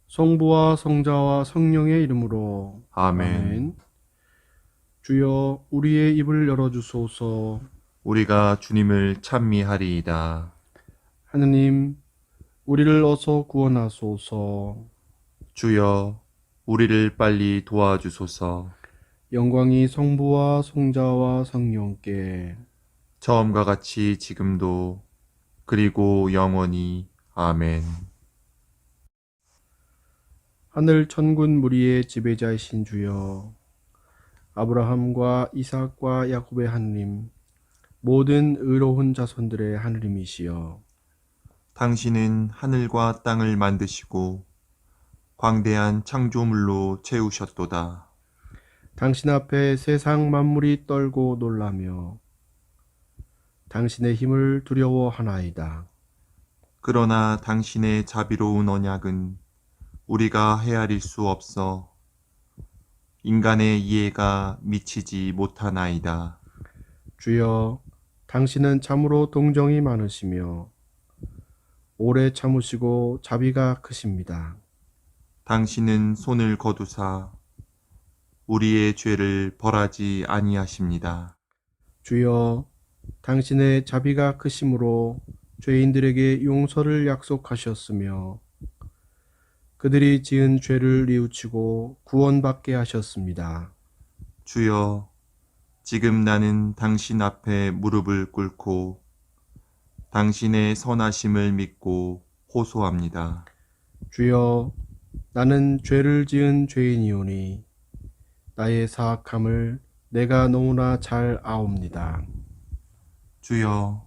성부와 성자와 성령의 이름으로. 아멘. 아멘. 주여 우리의 입을 열어주소서. 우리가 주님을 찬미하리이다. 하느님, 우리를 어서 구원하소서. 주여, 우리를 빨리 도와주소서. 영광이 성부와 성자와 성령께. 처음과 같이 지금도 그리고 영원히. 아멘. 하늘 천군 무리의 지배자이신 주여, 아브라함과 이삭과 야곱의 하느님, 모든 의로운 자손들의 하느님이시여, 당신은 하늘과 땅을 만드시고 광대한 창조물로 채우셨도다. 당신 앞에 세상 만물이 떨고 놀라며 당신의 힘을 두려워하나이다. 그러나 당신의 자비로운 언약은 우리가 헤아릴 수 없어 인간의 이해가 미치지 못하나이다. 주여, 당신은 참으로 동정이 많으시며 오래 참으시고 자비가 크십니다. 당신은 손을 거두사 우리의 죄를 벌하지 아니하십니다. 주여, 당신의 자비가 크심으로 죄인들에게 용서를 약속하셨으며 그들이 지은 죄를 뉘우치고 구원받게 하셨습니다. 주여, 지금 나는 당신 앞에 무릎을 꿇고 당신의 선하심을 믿고 호소합니다. 주여, 나는 죄를 지은 죄인이오니 나의 사악함을 내가 너무나 잘 아옵니다. 주여,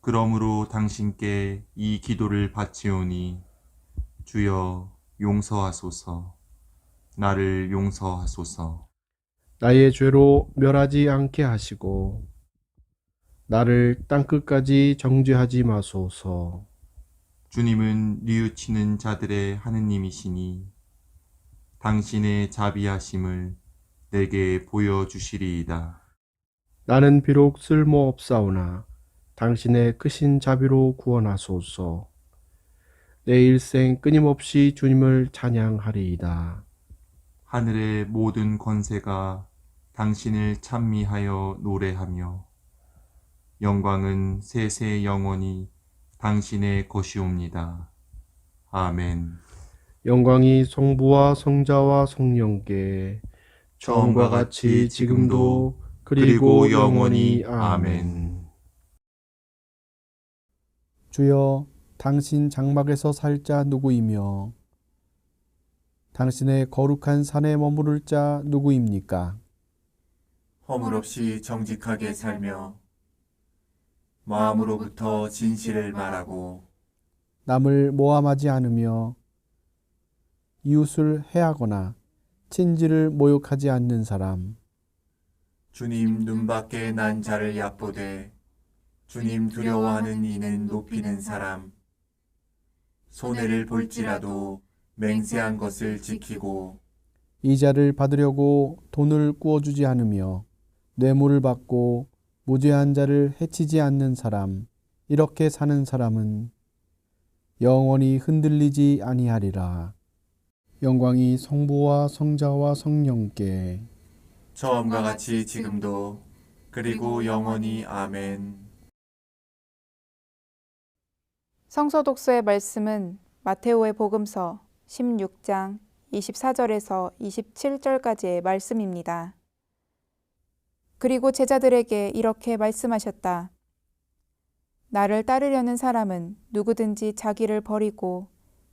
그러므로 당신께 이 기도를 바치오니 주여 용서하소서. 나를 용서하소서. 나의 죄로 멸하지 않게 하시고 나를 땅끝까지 정죄하지 마소서. 주님은 뉘우치는 자들의 하느님이시니 당신의 자비하심을 내게 보여주시리이다. 나는 비록 쓸모없사오나 당신의 크신 자비로 구원하소서. 내 일생 끊임없이 주님을 찬양하리이다. 하늘의 모든 권세가 당신을 찬미하여 노래하며 영광은 세세 영원히 당신의 것이옵니다. 아멘. 영광이 성부와 성자와 성령께 처음과 같이 지금도 그리고 영원히. 아멘. 주여, 당신 장막에서 살 자 누구이며 당신의 거룩한 산에 머무를 자 누구입니까? 허물없이 정직하게 살며 마음으로부터 진실을 말하고 남을 모함하지 않으며 이웃을 해하거나 친지를 모욕하지 않는 사람. 주님 눈밖에 난 자를 얕보되 주님 두려워하는 이는 높이는 사람. 손해를 볼지라도 맹세한 것을 지키고 이자를 받으려고 돈을 꾸어주지 않으며 뇌물을 받고 무죄한 자를 해치지 않는 사람. 이렇게 사는 사람은 영원히 흔들리지 아니하리라. 영광이 성부와 성자와 성령께 처음과 같이 지금도 그리고 영원히. 아멘. 성서 독서의 말씀은 마테오의 복음서 16장 24절에서 27절까지의 말씀입니다. 그리고 제자들에게 이렇게 말씀하셨다. 나를 따르려는 사람은 누구든지 자기를 버리고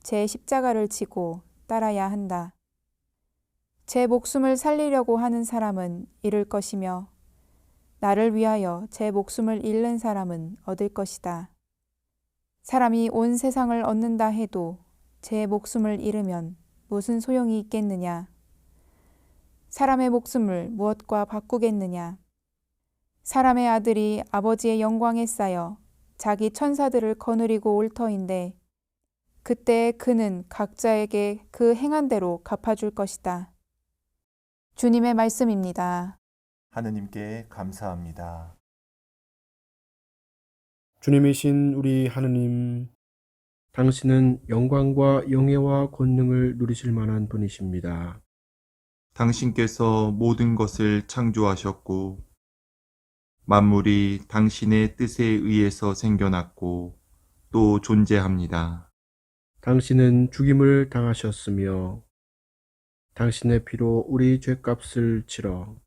제 십자가를 지고 따라야 한다. 제 목숨을 살리려고 하는 사람은 잃을 것이며 나를 위하여 제 목숨을 잃는 사람은 얻을 것이다. 사람이 온 세상을 얻는다 해도 제 목숨을 잃으면 무슨 소용이 있겠느냐? 사람의 목숨을 무엇과 바꾸겠느냐? 사람의 아들이 아버지의 영광에 쌓여 자기 천사들을 거느리고 올 터인데 그때 그는 각자에게 그 행한 대로 갚아줄 것이다. 주님의 말씀입니다. 하느님께 감사합니다. 주님이신 우리 하느님, 당신은 영광과 영예와 권능을 누리실 만한 분이십니다. 당신께서 모든 것을 창조하셨고 만물이 당신의 뜻에 의해서 생겨났고 또 존재합니다. 당신은 죽임을 당하셨으며 당신의 피로 우리 죄값을 치러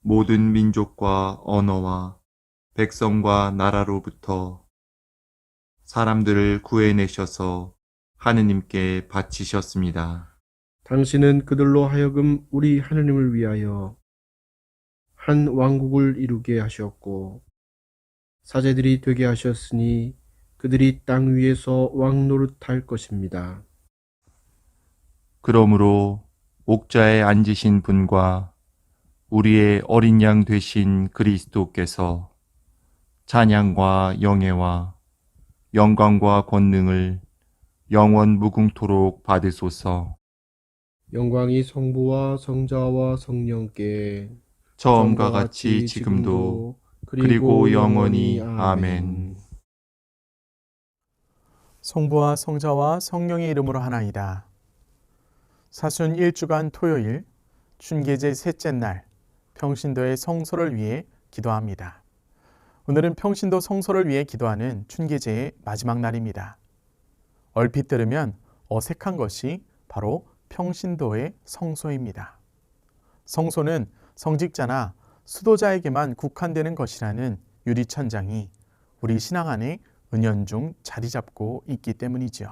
모든 민족과 언어와 백성과 나라로부터 사람들을 구해내셔서 하느님께 바치셨습니다. 당신은 그들로 하여금 우리 하느님을 위하여 한 왕국을 이루게 하셨고 사제들이 되게 하셨으니 그들이 땅 위에서 왕 노릇할 것입니다. 그러므로 옥좌에 앉으신 분과 우리의 어린 양 되신 그리스도께서 찬양과 영예와 영광과 권능을 영원 무궁토록 받으소서. 영광이 성부와 성자와 성령께 처음과 같이 지금도 그리고 영원히 아멘. 성부와 성자와 성령의 이름으로 하나이다. 사순 1주간 토요일 춘계제 셋째 날 평신도의 성소를 위해 기도합니다. 오늘은 평신도 성소를 위해 기도하는 춘계제의 마지막 날입니다. 얼핏 들으면 어색한 것이 바로 평신도의 성소입니다. 성소는 성직자나 수도자에게만 국한되는 것이라는 유리천장이 우리 신앙 안에 은연중 자리 잡고 있기 때문이지요.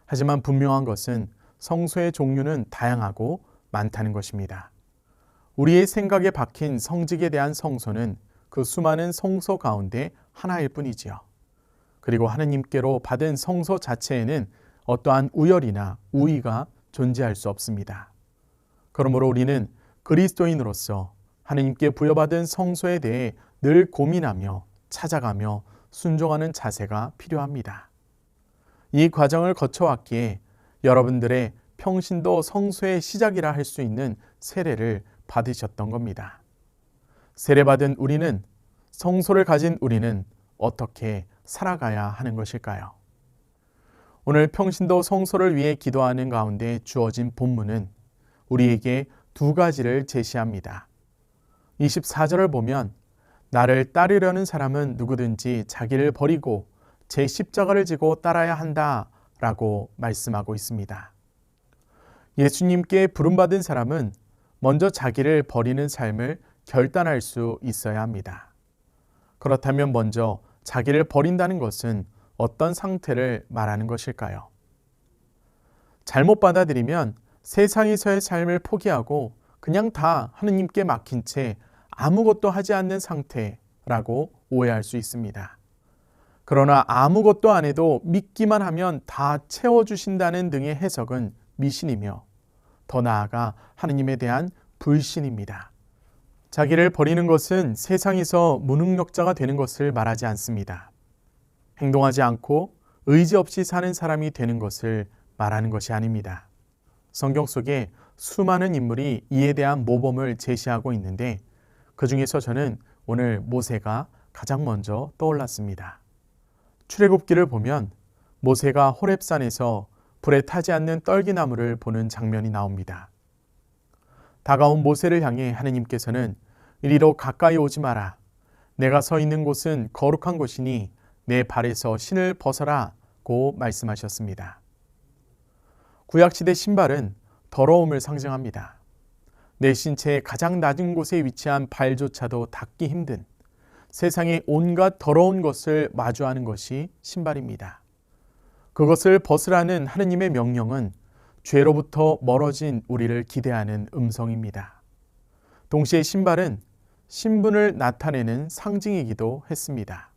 하지만 분명한 것은 성소의 종류는 다양하고 많다는 것입니다. 우리의 생각에 박힌 성직에 대한 성소는 그 수많은 성소 가운데 하나일 뿐이지요. 그리고 하느님께로 받은 성소 자체에는 어떠한 우열이나 우위가 존재할 수 없습니다. 그러므로 우리는 그리스도인으로서 하느님께 부여받은 성소에 대해 늘 고민하며 찾아가며 순종하는 자세가 필요합니다. 이 과정을 거쳐왔기에 여러분들의 평신도 성소의 시작이라 할 수 있는 세례를 받으셨던 겁니다. 세례받은 우리는, 성소를 가진 우리는 어떻게 살아가야 하는 것일까요? 오늘 평신도 성소를 위해 기도하는 가운데 주어진 본문은 우리에게 두 가지를 제시합니다. 24절을 보면 나를 따르려는 사람은 누구든지 자기를 버리고 제 십자가를 지고 따라야 한다 라고 말씀하고 있습니다. 예수님께 부름받은 사람은 먼저 자기를 버리는 삶을 결단할 수 있어야 합니다. 그렇다면 먼저 자기를 버린다는 것은 어떤 상태를 말하는 것일까요? 잘못 받아들이면 세상에서의 삶을 포기하고 그냥 다 하느님께 맡긴 채 아무것도 하지 않는 상태라고 오해할 수 있습니다. 그러나 아무것도 안 해도 믿기만 하면 다 채워주신다는 등의 해석은 미신이며 더 나아가 하느님에 대한 불신입니다. 자기를 버리는 것은 세상에서 무능력자가 되는 것을 말하지 않습니다. 행동하지 않고 의지 없이 사는 사람이 되는 것을 말하는 것이 아닙니다. 성경 속에 수많은 인물이 이에 대한 모범을 제시하고 있는데 그 중에서 저는 오늘 모세가 가장 먼저 떠올랐습니다. 출애굽기를 보면 모세가 호렙산에서 불에 타지 않는 떨기나무를 보는 장면이 나옵니다. 다가온 모세를 향해 하느님께서는 이리로 가까이 오지 마라. 내가 서 있는 곳은 거룩한 곳이니 내 발에서 신을 벗어라고 말씀하셨습니다. 구약시대 신발은 더러움을 상징합니다. 내 신체의 가장 낮은 곳에 위치한 발조차도 닿기 힘든 세상의 온갖 더러운 것을 마주하는 것이 신발입니다. 그것을 벗으라는 하느님의 명령은 죄로부터 멀어진 우리를 기대하는 음성입니다. 동시에 신발은 신분을 나타내는 상징이기도 했습니다.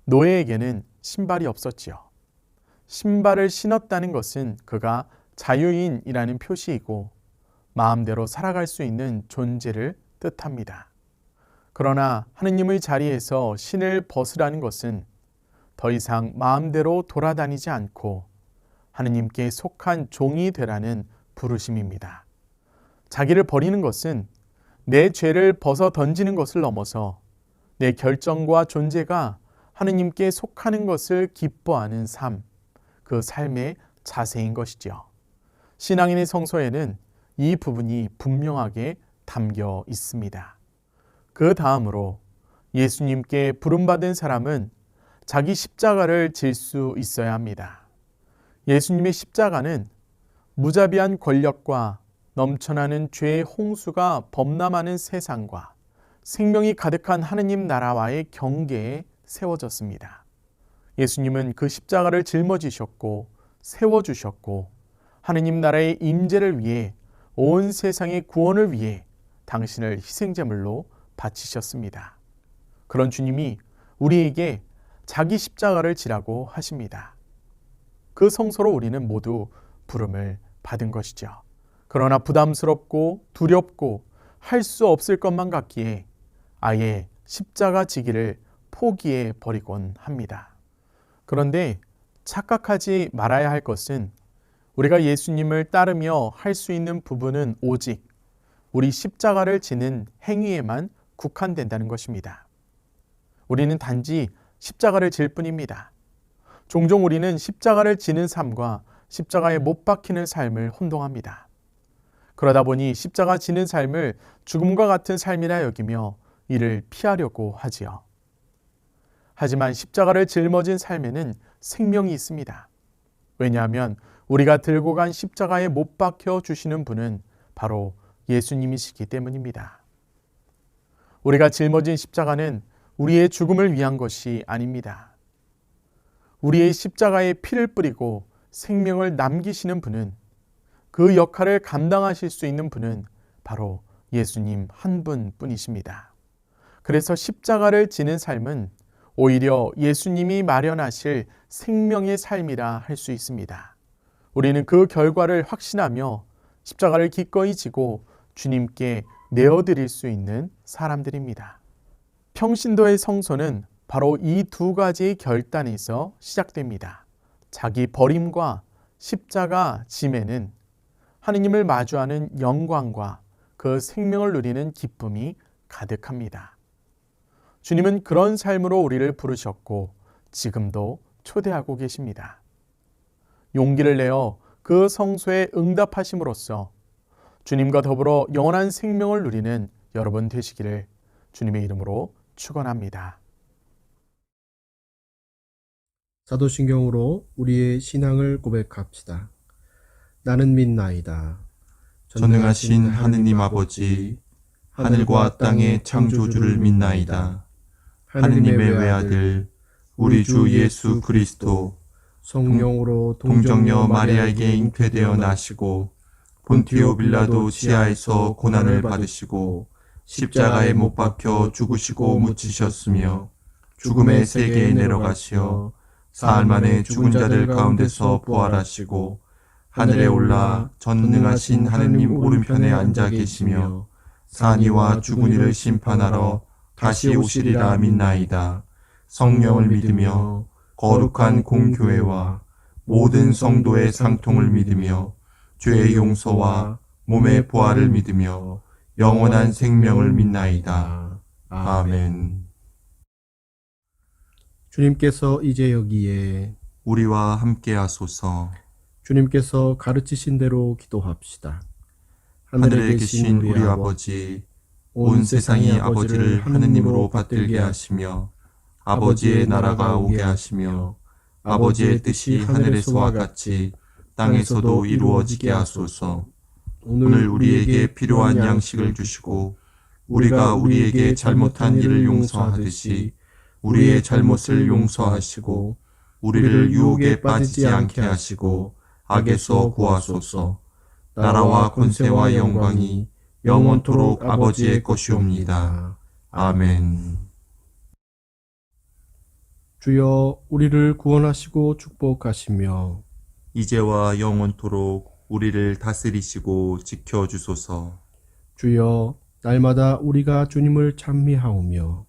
노예에게는 신발이 없었지요. 신발을 신었다는 것은 그가 자유인이라는 표시이고 마음대로 살아갈 수 있는 존재를 뜻합니다. 그러나 하느님의 자리에서 신을 벗으라는 것은 더 이상 마음대로 돌아다니지 않고 하느님께 속한 종이 되라는 부르심입니다. 자기를 버리는 것은 내 죄를 벗어 던지는 것을 넘어서 내 결정과 존재가 하느님께 속하는 것을 기뻐하는 삶, 그 삶의 자세인 것이죠. 신앙인의 성서에는 이 부분이 분명하게 담겨 있습니다. 그 다음으로 예수님께 부름받은 사람은 자기 십자가를 질 수 있어야 합니다. 예수님의 십자가는 무자비한 권력과 넘쳐나는 죄의 홍수가 범람하는 세상과 생명이 가득한 하느님 나라와의 경계에 세워졌습니다. 예수님은 그 십자가를 짊어지셨고 세워주셨고 하느님 나라의 임재를 위해 온 세상의 구원을 위해 당신을 희생제물로 바치셨습니다. 그런 주님이 우리에게 자기 십자가를 지라고 하십니다. 그 성소로 우리는 모두 부름을 받은 것이죠. 그러나 부담스럽고 두렵고 할 수 없을 것만 같기에 아예 십자가 지기를 포기해 버리곤 합니다. 그런데 착각하지 말아야 할 것은 우리가 예수님을 따르며 할 수 있는 부분은 오직 우리 십자가를 지는 행위에만 국한된다는 것입니다. 우리는 단지 십자가를 질 뿐입니다. 종종 우리는 십자가를 지는 삶과 십자가에 못 박히는 삶을 혼동합니다. 그러다 보니 십자가 지는 삶을 죽음과 같은 삶이라 여기며 이를 피하려고 하지요. 하지만 십자가를 짊어진 삶에는 생명이 있습니다. 왜냐하면 우리가 들고 간 십자가에 못 박혀 주시는 분은 바로 예수님이시기 때문입니다. 우리가 짊어진 십자가는 우리의 죽음을 위한 것이 아닙니다. 우리의 십자가에 피를 뿌리고 생명을 남기시는 분은, 그 역할을 감당하실 수 있는 분은 바로 예수님 한 분뿐이십니다. 그래서 십자가를 지는 삶은 오히려 예수님이 마련하실 생명의 삶이라 할 수 있습니다. 우리는 그 결과를 확신하며 십자가를 기꺼이 지고 주님께 내어드릴 수 있는 사람들입니다. 평신도의 성소는 바로 이 두 가지의 결단에서 시작됩니다. 자기 버림과 십자가 짐에는 하느님을 마주하는 영광과 그 생명을 누리는 기쁨이 가득합니다. 주님은 그런 삶으로 우리를 부르셨고 지금도 초대하고 계십니다. 용기를 내어 그 성소에 응답하심으로써 주님과 더불어 영원한 생명을 누리는 여러분 되시기를 주님의 이름으로 축원합니다. 사도신경으로 우리의 신앙을 고백합시다. 나는 믿나이다. 전능하신 하느님 아버지, 하늘과 땅의 창조주를 믿나이다. 하느님의 외아들 우리 주 예수 그리스도 성령으로 동정녀 마리아에게 잉태되어 나시고 본티오 빌라도 지하에서 고난을 받으시고 십자가에 못 박혀 죽으시고 묻히셨으며 죽음의 세계에 내려가시어 사흘 만에 죽은 자들 가운데서 부활하시고 하늘에 올라 전능하신 하느님 오른편에 앉아 계시며 산이와 죽은 이를 심판하러 다시 오시리라 믿나이다. 성령을 믿으며 거룩한 공교회와 모든 성도의 상통을 믿으며 죄의 용서와 몸의 부활을 믿으며 영원한 생명을 믿나이다. 아멘. 주님께서 이제 여기에 우리와 함께 하소서. 주님께서 가르치신 대로 기도합시다. 하늘에 계신 우리 아버지, 온 세상이 아버지를 하느님으로 받들게 하시며 아버지의 나라가 오게 하시며 아버지의 뜻이 하늘에서와 같이 땅에서도 이루어지게 하소서. 오늘 우리에게 필요한 양식을 주시고 우리가 우리에게 잘못한 일을 용서하듯이 우리의 잘못을 용서하시고 우리를 유혹에 빠지지 않게 하시고 악에서 구하소서. 나라와 권세와 영광이 영원토록 아버지의 것이옵니다. 아멘. 주여 우리를 구원하시고 축복하시며 이제와 영원토록 우리를 다스리시고 지켜주소서. 주여 날마다 우리가 주님을 찬미하오며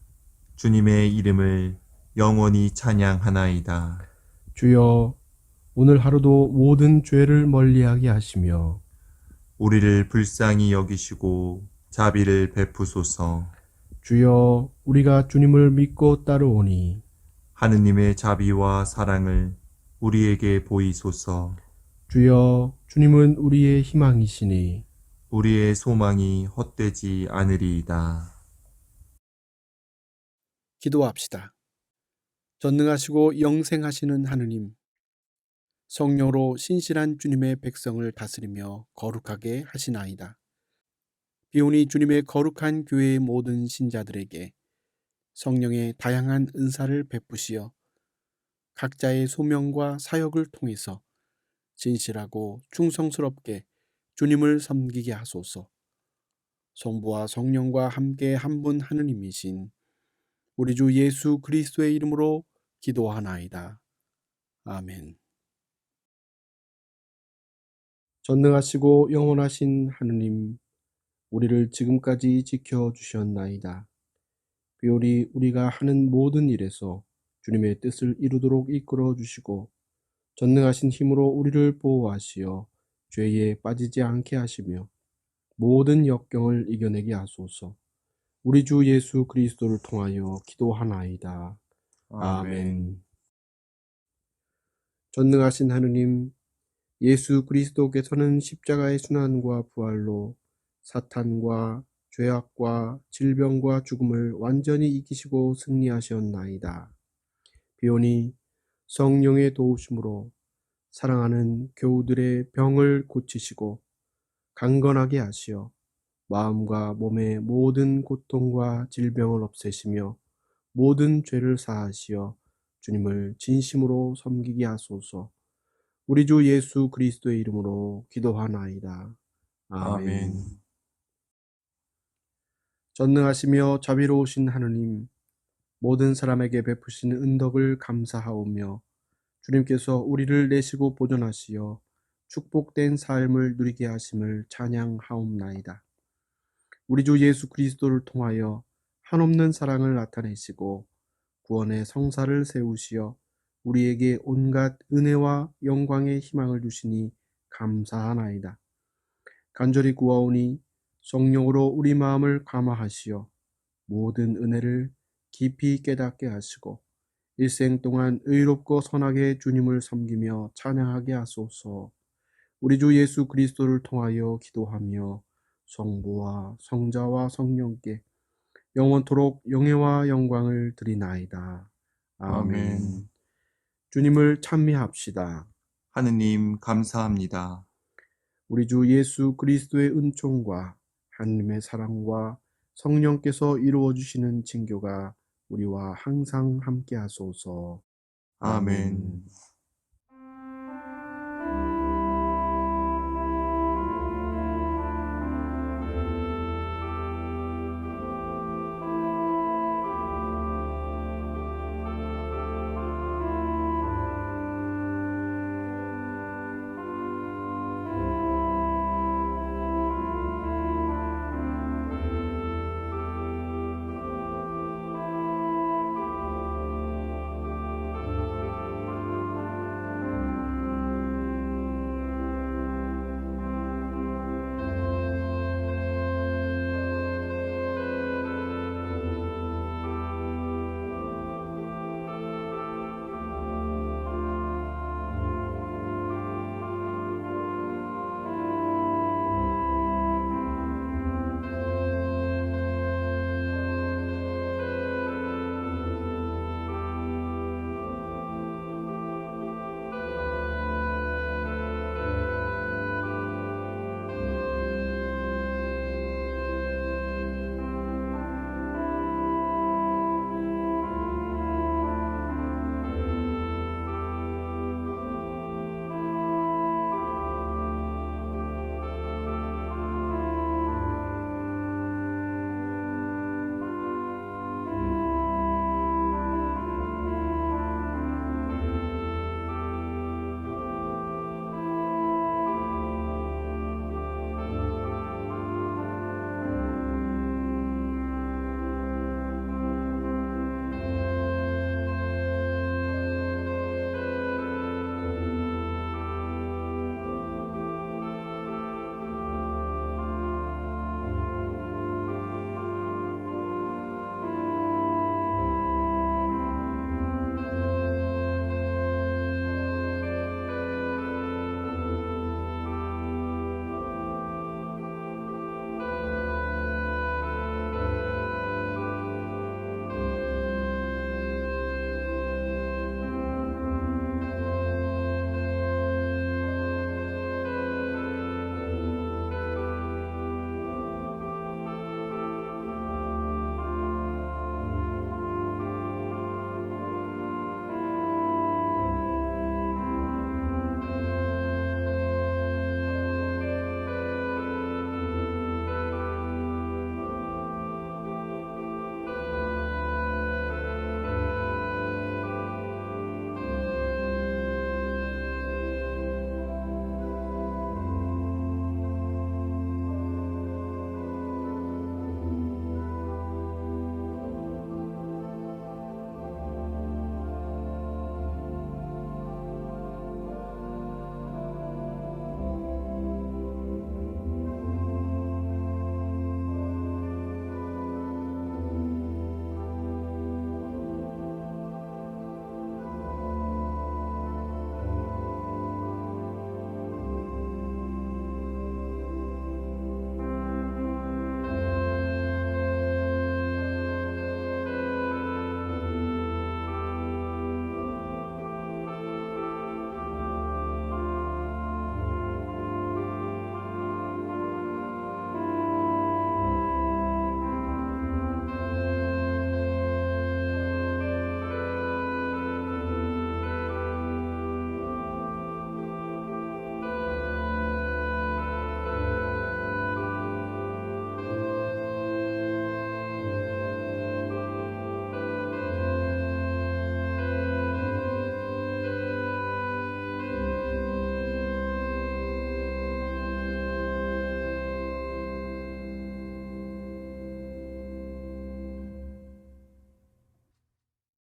주님의 이름을 영원히 찬양하나이다. 주여 오늘 하루도 모든 죄를 멀리하게 하시며 우리를 불쌍히 여기시고 자비를 베푸소서. 주여 우리가 주님을 믿고 따르오니 하느님의 자비와 사랑을 우리에게 보이소서. 주여, 주님은 우리의 희망이시니 우리의 소망이 헛되지 않으리이다. 기도합시다. 전능하시고 영생하시는 하느님, 성령으로 신실한 주님의 백성을 다스리며 거룩하게 하시나이다. 비오니 주님의 거룩한 교회의 모든 신자들에게 성령의 다양한 은사를 베푸시어 각자의 소명과 사역을 통해서 진실하고 충성스럽게 주님을 섬기게 하소서. 성부와 성령과 함께 한 분 하느님이신 우리 주 예수 그리스도의 이름으로 기도하나이다. 아멘. 전능하시고 영원하신 하느님, 우리를 지금까지 지켜주셨나이다. 비오리 우리가 하는 모든 일에서 주님의 뜻을 이루도록 이끌어 주시고 전능하신 힘으로 우리를 보호하시어 죄에 빠지지 않게 하시며 모든 역경을 이겨내게 하소서. 우리 주 예수 그리스도를 통하여 기도하나이다. 아멘. 전능하신 하느님, 예수 그리스도께서는 십자가의 순환과 부활로 사탄과 죄악과 질병과 죽음을 완전히 이기시고 승리하셨나이다. 비오니 성령의 도우심으로 사랑하는 교우들의 병을 고치시고 강건하게 하시어 마음과 몸의 모든 고통과 질병을 없애시며 모든 죄를 사하시어 주님을 진심으로 섬기게 하소서. 우리 주 예수 그리스도의 이름으로 기도하나이다. 아멘. 전능하시며 자비로우신 하느님, 모든 사람에게 베푸시는 은덕을 감사하오며 주님께서 우리를 내시고 보존하시어 축복된 삶을 누리게 하심을 찬양하옵나이다. 우리 주 예수 그리스도를 통하여 한없는 사랑을 나타내시고 구원의 성사를 세우시어 우리에게 온갖 은혜와 영광의 희망을 주시니 감사하나이다. 간절히 구하오니 성령으로 우리 마음을 감화하시어 모든 은혜를 깊이 깨닫게 하시고 일생 동안 의롭고 선하게 주님을 섬기며 찬양하게 하소서. 우리 주 예수 그리스도를 통하여 기도하며 성부와 성자와 성령께 영원토록 영예와 영광을 드리나이다. 아멘. 주님을 찬미합시다. 하느님 감사합니다. 우리 주 예수 그리스도의 은총과 하나님의 사랑과 성령께서 이루어 주시는 징교가 우리와 항상 함께 하소서. 아멘.